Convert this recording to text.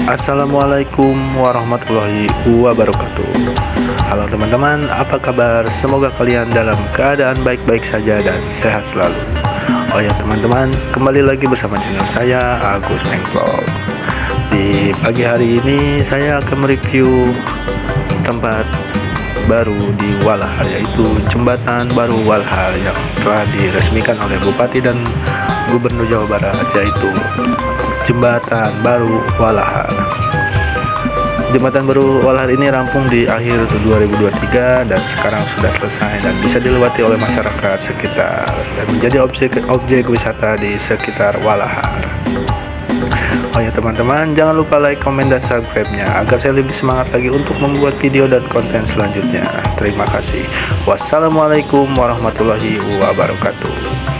Assalamualaikum warahmatullahi wabarakatuh. Halo teman-teman, apa kabar? Semoga kalian dalam keadaan baik-baik saja dan sehat selalu. Oh ya teman-teman, kembali lagi bersama channel saya, Agus Mengvlog. Di pagi hari ini saya akan mereview tempat baru di Walahar, yaitu Jembatan Baru Walahar yang telah diresmikan oleh Bupati dan Gubernur Jawa Barat, yaitu Jembatan Baru Walahar. Jembatan Baru Walahar ini rampung di akhir 2023 dan sekarang sudah selesai dan bisa dilewati oleh masyarakat sekitar dan menjadi objek wisata di sekitar Walahar. Oh ya teman-teman, jangan lupa like, komen, dan subscribe-nya agar saya lebih semangat lagi untuk membuat video dan konten selanjutnya. Terima kasih. Wassalamualaikum warahmatullahi wabarakatuh.